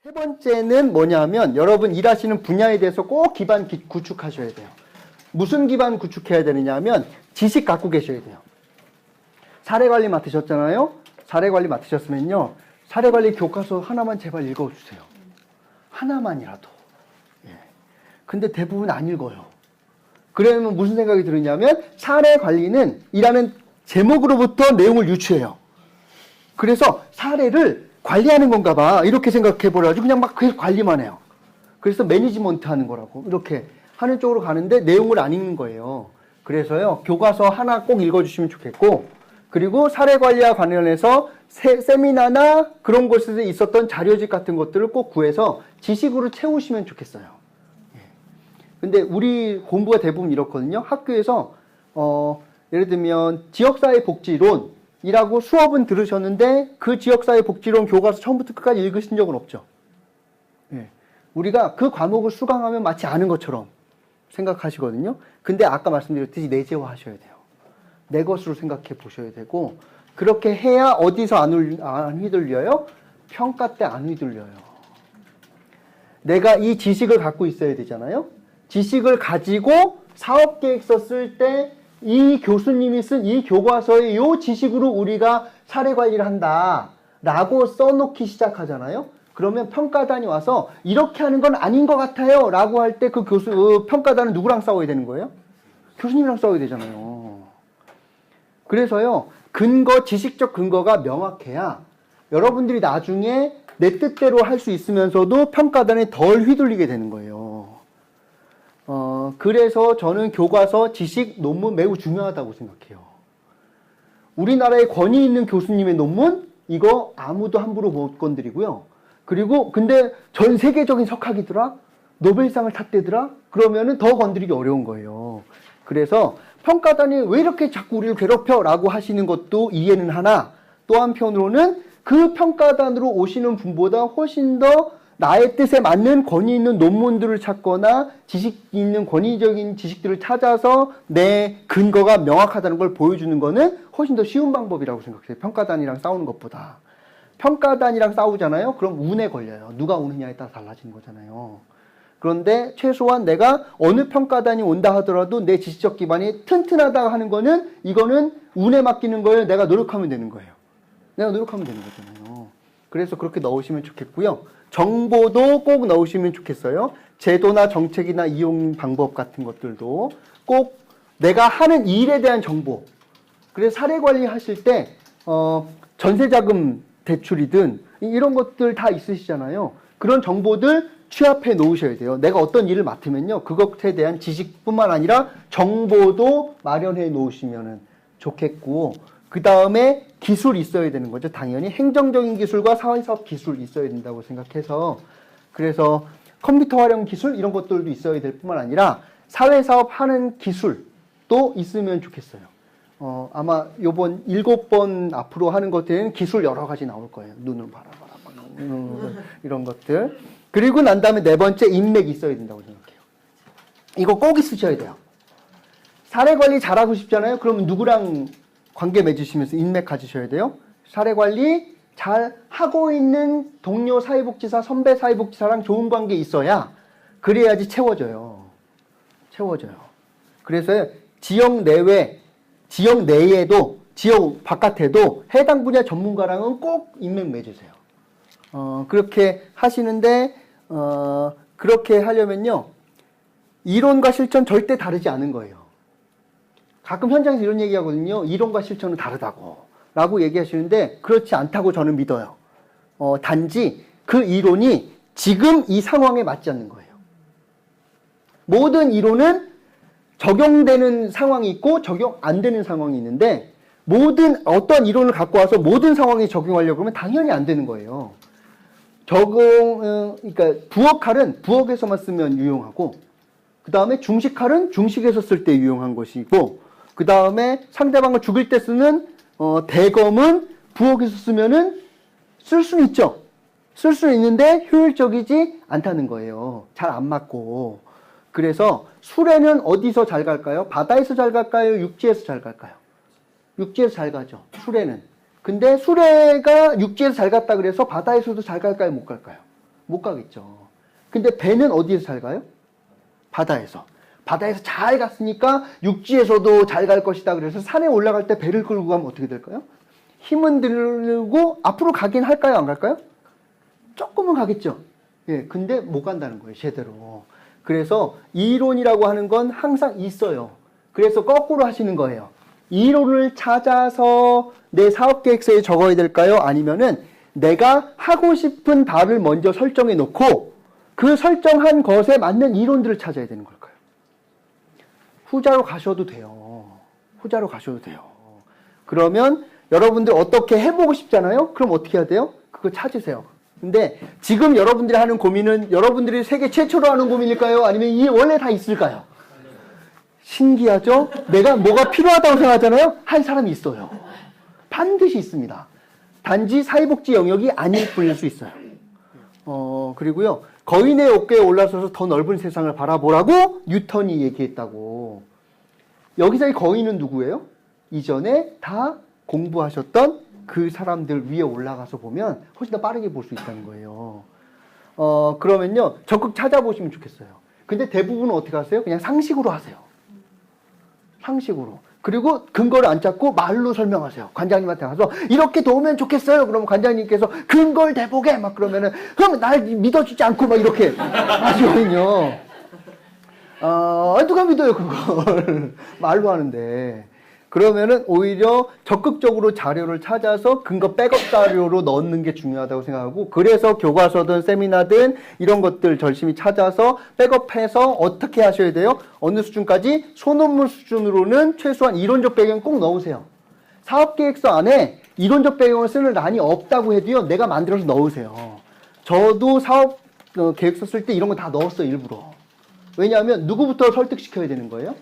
세 번째는 뭐냐면 여러분 일하시는 분야에 대해서 꼭 기반 구축하셔야 돼요. 무슨 기반 구축해야 되느냐 하면 지식 갖고 계셔야 돼요. 사례관리 맡으셨잖아요. 사례관리 맡으셨으면요. 사례관리 교과서 하나만 제발 읽어주세요. 하나만이라도. 예. 근데 대부분 안 읽어요. 그러면 무슨 생각이 드느냐면 사례관리는 일하는 제목으로부터 내용을 유추해요. 그래서 사례를 관리하는 건가 봐. 이렇게 생각해 보려고 그냥 막 계속 관리만 해요. 그래서 매니지먼트 하는 거라고. 이렇게 하는 쪽으로 가는데 내용을 안 읽는 거예요. 그래서요. 교과서 하나 꼭 읽어주시면 좋겠고 그리고 사례 관리와 관련해서 세미나나 그런 곳에서 있었던 자료집 같은 것들을 꼭 구해서 지식으로 채우시면 좋겠어요. 예. 근데 우리 공부가 대부분 이렇거든요. 학교에서 예를 들면 지역사회복지론 이라고 수업은 들으셨는데 그 지역사회복지론 교과서 처음부터 끝까지 읽으신 적은 없죠. 예. 우리가 그 과목을 수강하면 마치 아는 것처럼 생각하시거든요. 근데 아까 말씀드렸듯이 내재화 하셔야 돼요. 내 것으로 생각해 보셔야 되고 그렇게 해야 어디서 안 휘둘려요? 평가 때 안 휘둘려요. 내가 이 지식을 갖고 있어야 되잖아요. 지식을 가지고 사업계획서 쓸 때 이 교수님이 쓴 이 교과서의 이 지식으로 우리가 사례관리를 한다 라고 써놓기 시작하잖아요. 그러면 평가단이 와서 이렇게 하는 건 아닌 것 같아요 라고 할 때 그 평가단은 누구랑 싸워야 되는 거예요? 교수님이랑 싸워야 되잖아요. 그래서요, 지식적 근거가 명확해야 여러분들이 나중에 내 뜻대로 할 수 있으면서도 평가단에 덜 휘둘리게 되는 거예요. 그래서 저는 교과서, 지식, 논문 매우 중요하다고 생각해요. 우리나라에 권위 있는 교수님의 논문, 이거 아무도 함부로 못 건드리고요. 그리고 근데 전 세계적인 석학이더라? 노벨상을 탔대더라? 그러면은 더 건드리기 어려운 거예요. 그래서 평가단이 왜 이렇게 자꾸 우리를 괴롭혀? 라고 하시는 것도 이해는 하나, 또 한편으로는 그 평가단으로 오시는 분보다 훨씬 더 나의 뜻에 맞는 권위 있는 논문들을 찾거나 지식 있는 권위적인 지식들을 찾아서 내 근거가 명확하다는 걸 보여주는 거는 훨씬 더 쉬운 방법이라고 생각해요. 평가단이랑 싸우는 것보다. 평가단이랑 싸우잖아요. 그럼 운에 걸려요. 누가 오느냐에 따라 달라지는 거잖아요. 그런데 최소한 내가 어느 평가단이 온다 하더라도 내 지식적 기반이 튼튼하다 하는 거는 이거는 운에 맡기는 거예요. 내가 노력하면 되는 거예요. 내가 노력하면 되는 거잖아요. 그래서 그렇게 넣으시면 좋겠고요. 정보도 꼭 넣으시면 좋겠어요. 제도나 정책이나 이용 방법 같은 것들도 꼭 내가 하는 일에 대한 정보. 그래서 사례 관리하실 때 전세자금 대출이든 이런 것들 다 있으시잖아요. 그런 정보들 취합해 놓으셔야 돼요. 내가 어떤 일을 맡으면요. 그것에 대한 지식뿐만 아니라 정보도 마련해 놓으시면 좋겠고 그 다음에 기술이 있어야 되는 거죠. 당연히 행정적인 기술과 사회사업 기술이 있어야 된다고 생각해서 그래서 컴퓨터 활용 기술 이런 것들도 있어야 될 뿐만 아니라 사회사업 하는 기술도 있으면 좋겠어요. 아마 요번 7번 앞으로 하는 것들은 기술 여러 가지 나올 거예요. 눈을 바라봐라 이런 것들. 그리고 난 다음에 네 번째 인맥이 있어야 된다고 생각해요. 이거 꼭 있으셔야 돼요. 사례 관리 잘하고 싶잖아요. 그러면 누구랑 관계 맺으시면서 인맥 가지셔야 돼요. 사례 관리 잘 하고 있는 동료 사회복지사, 선배 사회복지사랑 좋은 관계 있어야 그래야지 채워져요. 그래서 지역 내에도 지역 바깥에도 해당 분야 전문가랑은 꼭 인맥 맺으세요. 그렇게 하시는데 그렇게 하려면요. 이론과 실천 절대 다르지 않은 거예요. 가끔 현장에서 이런 얘기하거든요. 이론과 실천은 다르다고 라고 얘기하시는데 그렇지 않다고 저는 믿어요. 단지 그 이론이 지금 이 상황에 맞지 않는 거예요. 모든 이론은 적용되는 상황이 있고 적용 안 되는 상황이 있는데 어떤 이론을 갖고 와서 모든 상황에 적용하려고 하면 당연히 안 되는 거예요. 그러니까 부엌칼은 부엌에서만 쓰면 유용하고 그 다음에 중식칼은 중식에서 쓸 때 유용한 것이고 그 다음에 상대방을 죽일 때 쓰는 대검은 부엌에서 쓰면은 쓸 수는 있죠. 쓸 수는 있는데 효율적이지 않다는 거예요. 잘 안 맞고. 그래서 수레는 어디서 잘 갈까요? 바다에서 잘 갈까요? 육지에서 잘 갈까요? 육지에서 잘 가죠. 수레는. 근데 수레가 육지에서 잘 갔다 그래서 바다에서도 잘 갈까요? 못 갈까요? 못 가겠죠. 근데 배는 어디에서 잘 가요? 바다에서. 바다에서 잘 갔으니까 육지에서도 잘 갈 것이다. 그래서 산에 올라갈 때 배를 끌고 가면 어떻게 될까요? 힘은 들고 앞으로 가긴 할까요? 안 갈까요? 조금은 가겠죠. 예, 근데 못 간다는 거예요, 제대로. 그래서 이론이라고 하는 건 항상 있어요. 그래서 거꾸로 하시는 거예요. 이론을 찾아서 내 사업 계획서에 적어야 될까요? 아니면은 내가 하고 싶은 바를 먼저 설정해 놓고 그 설정한 것에 맞는 이론들을 찾아야 되는 걸까요? 후자로 가셔도 돼요. 후자로 가셔도 돼요. 그러면 여러분들 어떻게 해보고 싶잖아요? 그럼 어떻게 해야 돼요? 그거 찾으세요. 근데 지금 여러분들이 하는 고민은 여러분들이 세계 최초로 하는 고민일까요? 아니면 이게 원래 다 있을까요? 신기하죠? 내가 뭐가 필요하다고 생각하잖아요? 한 사람이 있어요. 반드시 있습니다. 단지 사회복지 영역이 아닐 뿐일 수 있어요. 그리고요. 거인의 어깨에 올라서서 더 넓은 세상을 바라보라고 뉴턴이 얘기했다고. 여기서의 거인은 누구예요? 이전에 다 공부하셨던 그 사람들 위에 올라가서 보면 훨씬 더 빠르게 볼 수 있다는 거예요. 그러면요. 적극 찾아보시면 좋겠어요. 근데 대부분은 어떻게 하세요? 그냥 상식으로 하세요. 상식으로. 그리고 근거를 안 찾고 말로 설명하세요. 관장님한테 가서 이렇게 도우면 좋겠어요. 그러면 관장님께서 근거를 대보게 막 그러면은 그럼 날 믿어주지 않고 막 이렇게 하시거든요. 누가 믿어요 그걸. 말로 하는데. 그러면은 오히려 적극적으로 자료를 찾아서 근거 백업 자료로 넣는 게 중요하다고 생각하고, 그래서 교과서든 세미나든 이런 것들 열심히 찾아서 백업해서 어떻게 하셔야 돼요? 어느 수준까지? 소논문 수준으로는 최소한 이론적 배경 꼭 넣으세요. 사업계획서 안에 이론적 배경을 쓰는 란이 없다고 해도요, 내가 만들어서 넣으세요. 저도 사업 계획서 쓸 때 이런 거 다 넣었어요, 일부러. 왜냐하면 누구부터 설득시켜야 되는 거예요?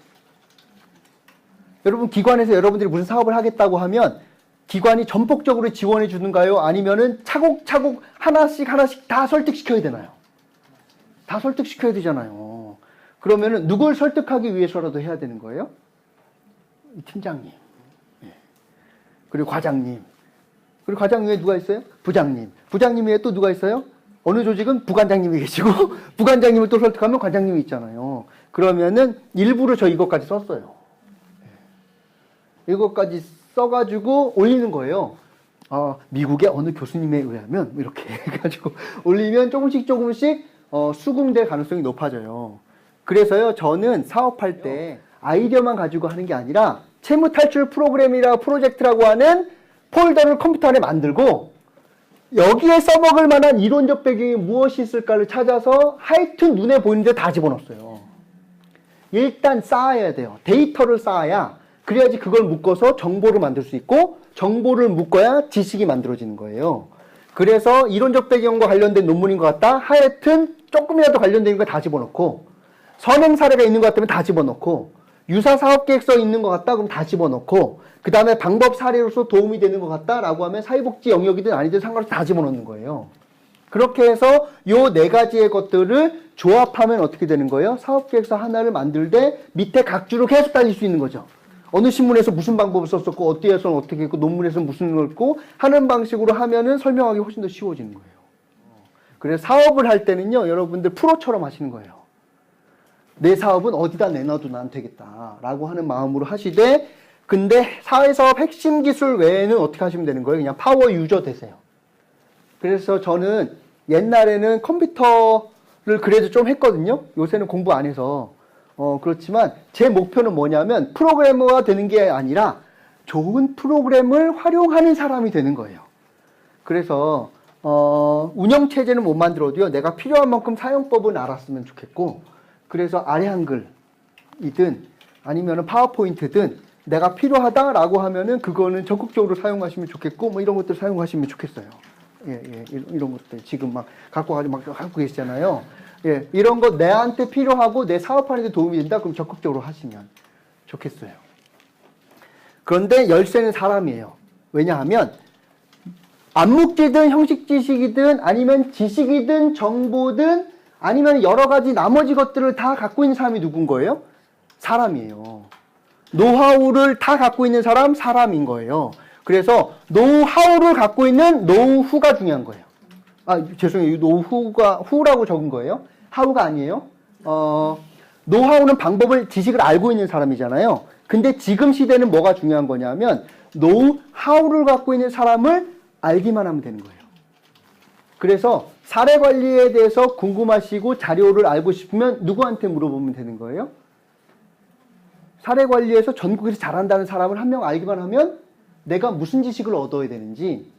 여러분, 기관에서 여러분들이 무슨 사업을 하겠다고 하면 기관이 전폭적으로 지원해 주는가요? 아니면은 차곡차곡 하나씩 다 설득시켜야 되나요? 다 설득시켜야 되잖아요. 그러면은 누굴 설득하기 위해서라도 해야 되는 거예요? 팀장님. 그리고 과장님. 그리고 과장 위에 누가 있어요? 부장님. 부장님 위에 또 누가 있어요? 어느 조직은 부관장님이 계시고 부관장님을 또 설득하면 관장님이 있잖아요. 그러면은 일부러 저 이것까지 썼어요. 이것까지 써가지고 올리는 거예요. 미국의 어느 교수님에 의하면 이렇게 해가지고 올리면 조금씩 수긍될 가능성이 높아져요. 그래서요, 저는 사업할 때 아이디어만 가지고 하는 게 아니라 채무 탈출 프로그램이라 프로젝트라고 하는 폴더를 컴퓨터 안에 만들고 여기에 써먹을 만한 이론적 배경이 무엇이 있을까를 찾아서 하여튼 눈에 보이는 데 다 집어넣었어요. 일단 쌓아야 돼요. 데이터를 쌓아야, 그래야지 그걸 묶어서 정보를 만들 수 있고, 정보를 묶어야 지식이 만들어지는 거예요. 그래서 이론적 배경과 관련된 논문인 것 같다? 하여튼 조금이라도 관련된 거 다 집어넣고, 선행 사례가 있는 것 같으면 다 집어넣고, 유사 사업계획서 있는 것 같다? 그럼 다 집어넣고, 그 다음에 방법 사례로서 도움이 되는 것 같다라고 하면 사회복지 영역이든 아니든 상관없이 다 집어넣는 거예요. 그렇게 해서 요 네 가지의 것들을 조합하면 어떻게 되는 거예요? 사업계획서 하나를 만들 때 밑에 각 줄을 계속 달릴 수 있는 거죠. 어느 신문에서 무슨 방법을 썼었고, 어디에서는 어떻게 했고, 논문에서는 무슨 걸 했고 하는 방식으로 하면은 설명하기 훨씬 더 쉬워지는 거예요. 그래서 사업을 할 때는요, 여러분들 프로처럼 하시는 거예요. 내 사업은 어디다 내놔도 난 되겠다라고 하는 마음으로 하시되, 근데 사회사업 핵심 기술 외에는 어떻게 하시면 되는 거예요? 그냥 파워 유저 되세요. 그래서 저는 옛날에는 컴퓨터를 그래도 좀 했거든요. 요새는 공부 안 해서. 그렇지만 제 목표는 뭐냐면 프로그래머가 되는 게 아니라 좋은 프로그램을 활용하는 사람이 되는 거예요. 그래서 운영체제는 못 만들어도요, 내가 필요한 만큼 사용법은 알았으면 좋겠고, 그래서 아래 한글이든 아니면 파워포인트든 내가 필요하다라고 하면은 그거는 적극적으로 사용하시면 좋겠고, 뭐 이런 것들 사용하시면 좋겠어요. 이런 것들 지금 막 갖고 계시잖아요. 이런 거 내한테 필요하고 내 사업하는 데 도움이 된다? 그럼 적극적으로 하시면 좋겠어요. 그런데 열쇠는 사람이에요. 왜냐하면 암묵지든 형식 지식이든 아니면 지식이든 정보든 아니면 여러 가지 나머지 것들을 다 갖고 있는 사람이 누군 거예요? 사람이에요. 노하우를 다 갖고 있는 사람, 사람인 거예요. 그래서 노하우를 갖고 있는 노후가 중요한 거예요. 죄송해요. 노후가 후라고 적은 거예요. 하우가 아니에요. 노하우는 방법을, 지식을 알고 있는 사람이잖아요. 근데 지금 시대는 뭐가 중요한 거냐면 노하우를 갖고 있는 사람을 알기만 하면 되는 거예요. 그래서 사례 관리에 대해서 궁금하시고 자료를 알고 싶으면 누구한테 물어보면 되는 거예요? 사례 관리에서 전국에서 잘한다는 사람을 한 명 알기만 하면 내가 무슨 지식을 얻어야 되는지,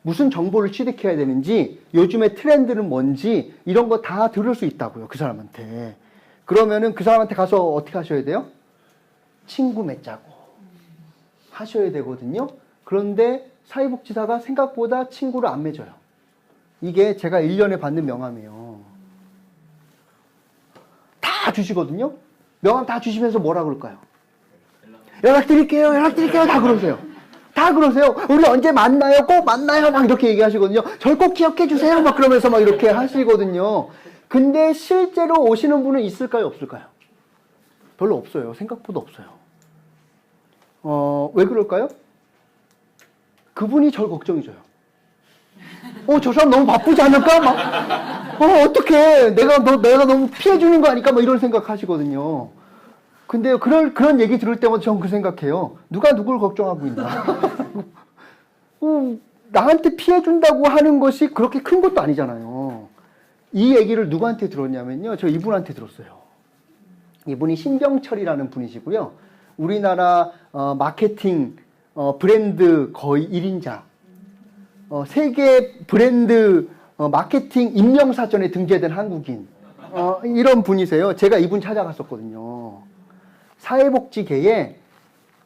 무슨 정보를 취득해야 되는지, 요즘의 트렌드는 뭔지 이런 거 다 들을 수 있다고요. 그 사람한테. 그러면은 그 사람한테 가서 어떻게 하셔야 돼요? 친구 맺자고 하셔야 되거든요. 그런데 사회복지사가 생각보다 친구를 안 맺어요. 이게 제가 1년에 받는 명함이에요. 다 주시거든요. 명함 다 주시면서 뭐라 그럴까요? 연락드릴게요. 다 그러세요. 다 그러세요. 우리 언제 만나요? 꼭 만나요. 막 이렇게 얘기하시거든요. 절 꼭 기억해 주세요. 막 그러면서 막 이렇게 하시거든요. 근데 실제로 오시는 분은 있을까요? 없을까요? 별로 없어요. 생각보다 없어요. 왜 그럴까요? 그분이 절 걱정해줘요. 저 사람 너무 바쁘지 않을까? 막, 어떡해. 내가 너무 피해주는 거 아닐까? 막 이런 생각 하시거든요. 근데 그런 얘기 들을 때마다 전 그 생각해요. 누가 누굴 걱정하고 있나? 나한테 피해준다고 하는 것이 그렇게 큰 것도 아니잖아요. 이 얘기를 누구한테 들었냐면요. 저 이분한테 들었어요. 이분이 신병철이라는 분이시고요. 우리나라 마케팅 브랜드 거의 1인자. 세계 브랜드 마케팅 임명사전에 등재된 한국인. 이런 분이세요. 제가 이분 찾아갔었거든요. 사회복지계에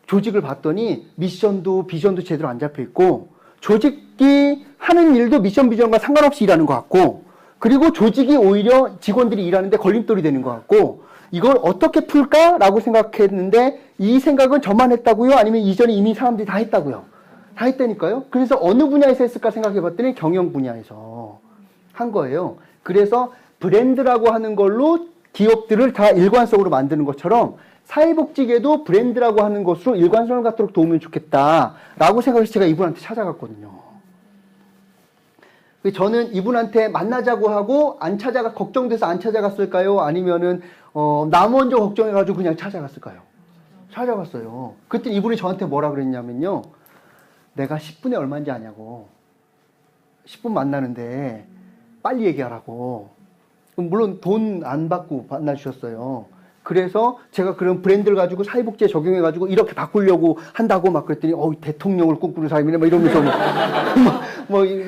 조직을 봤더니 미션도 비전도 제대로 안 잡혀 있고, 조직이 하는 일도 미션 비전과 상관없이 일하는 것 같고, 그리고 조직이 오히려 직원들이 일하는데 걸림돌이 되는 것 같고, 이걸 어떻게 풀까라고 생각했는데 이 생각은 저만 했다고요? 아니면 이전에 이미 사람들이 다 했다고요? 다 했다니까요. 그래서 어느 분야에서 했을까 생각해봤더니 경영 분야에서 한 거예요. 그래서 브랜드라고 하는 걸로 기업들을 다 일관성으로 만드는 것처럼 사회복지계도 브랜드라고 하는 것으로 일관성을 갖도록 도우면 좋겠다라고 생각해서 제가 이분한테 찾아갔거든요. 저는 이분한테 만나자고 하고 걱정돼서 안 찾아갔을까요? 아니면은 나 먼저 걱정해가지고 그냥 찾아갔을까요? 찾아갔어요. 그때 이분이 저한테 뭐라 그랬냐면요. 내가 10분에 얼마인지 아냐고. 10분 만나는데 빨리 얘기하라고. 물론 돈 안 받고 만나주셨어요. 그래서 제가 그런 브랜드를 가지고 사회복지에 적용해가지고 이렇게 바꾸려고 한다고 막 그랬더니 대통령을 꿈꾸는 사람이네 막 이러면서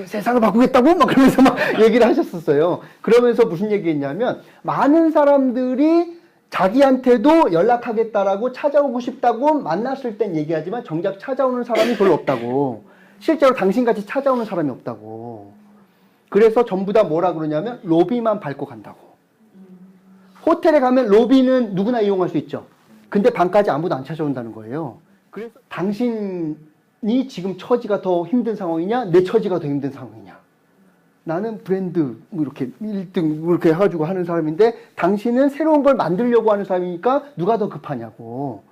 세상을 바꾸겠다고 막 그러면서 막 얘기를 하셨었어요. 그러면서 무슨 얘기했냐면 많은 사람들이 자기한테도 연락하겠다라고 찾아오고 싶다고 만났을 땐 얘기하지만 정작 찾아오는 사람이 별로 없다고. 실제로 당신같이 찾아오는 사람이 없다고. 그래서 전부 다 뭐라 그러냐면 로비만 밟고 간다고. 호텔에 가면 로비는 누구나 이용할 수 있죠. 근데 방까지 아무도 안 찾아온다는 거예요. 그래서 당신이 지금 처지가 더 힘든 상황이냐, 내 처지가 더 힘든 상황이냐. 나는 브랜드 이렇게 1등 이렇게 해가지고 하는 사람인데 당신은 새로운 걸 만들려고 하는 사람이니까 누가 더 급하냐고.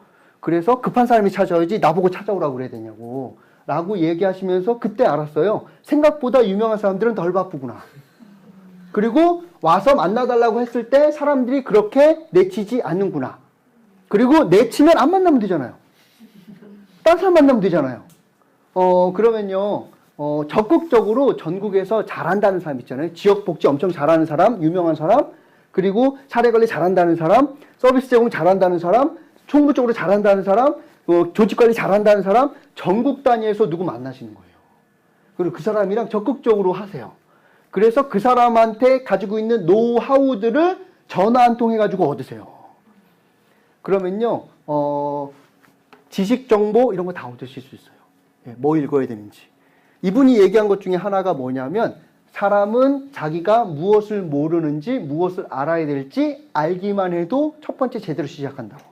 그래서 급한 사람이 찾아와야지 나보고 찾아오라고 그래야 되냐고. 라고 얘기하시면서 그때 알았어요. 생각보다 유명한 사람들은 덜 바쁘구나. 그리고 와서 만나달라고 했을 때 사람들이 그렇게 내치지 않는구나. 그리고 내치면 안 만나면 되잖아요. 딴 사람 만나면 되잖아요. 그러면요. 적극적으로 전국에서 잘한다는 사람 있잖아요. 지역복지 엄청 잘하는 사람, 유명한 사람, 그리고 사례관리 잘한다는 사람, 서비스 제공 잘한다는 사람, 총무적으로 잘한다는 사람, 조직관리 잘한다는 사람, 전국 단위에서 누구 만나시는 거예요. 그리고 그 사람이랑 적극적으로 하세요. 그래서 그 사람한테 가지고 있는 노하우들을 전화 한 통 해가지고 얻으세요. 그러면요, 지식 정보 이런 거 다 얻으실 수 있어요. 뭐 읽어야 되는지. 이분이 얘기한 것 중에 하나가 뭐냐면 사람은 자기가 무엇을 모르는지 무엇을 알아야 될지 알기만 해도 첫 번째 제대로 시작한다고.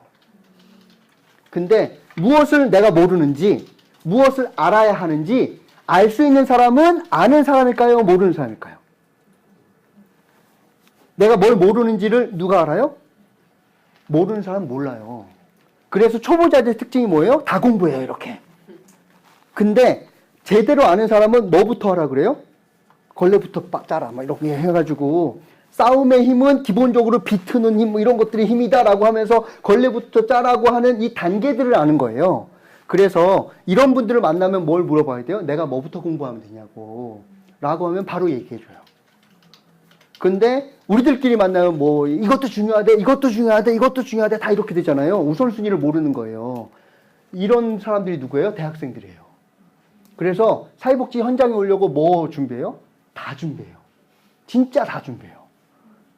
근데 무엇을 내가 모르는지 무엇을 알아야 하는지 알 수 있는 사람은 아는 사람일까요? 모르는 사람일까요? 내가 뭘 모르는지를 누가 알아요? 모르는 사람은 몰라요. 그래서 초보자들의 특징이 뭐예요? 다 공부해요, 이렇게. 근데 제대로 아는 사람은 뭐부터 하라 그래요? 걸레부터 빡 짜라. 막 이렇게 해가지고 싸움의 힘은 기본적으로 비트는 힘, 뭐 이런 것들이 힘이다라고 하면서 걸레부터 짜라고 하는 이 단계들을 아는 거예요. 그래서 이런 분들을 만나면 뭘 물어봐야 돼요? 내가 뭐부터 공부하면 되냐고. 라고 하면 바로 얘기해줘요. 근데 우리들끼리 만나면 뭐 이것도 중요하대, 이것도 중요하대, 이것도 중요하대 다 이렇게 되잖아요. 우선순위를 모르는 거예요. 이런 사람들이 누구예요? 대학생들이에요. 그래서 사회복지 현장에 오려고 뭐 준비해요? 다 준비해요. 진짜 다 준비해요.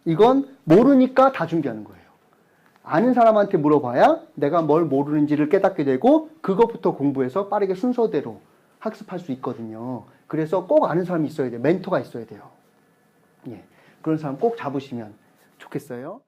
이건 모르니까 다 준비하는 거예요. 아는 사람한테 물어봐야 내가 뭘 모르는지를 깨닫게 되고 그것부터 공부해서 빠르게 순서대로 학습할 수 있거든요. 그래서 꼭 아는 사람이 있어야 돼요. 멘토가 있어야 돼요. 예. 그런 사람 꼭 잡으시면 좋겠어요.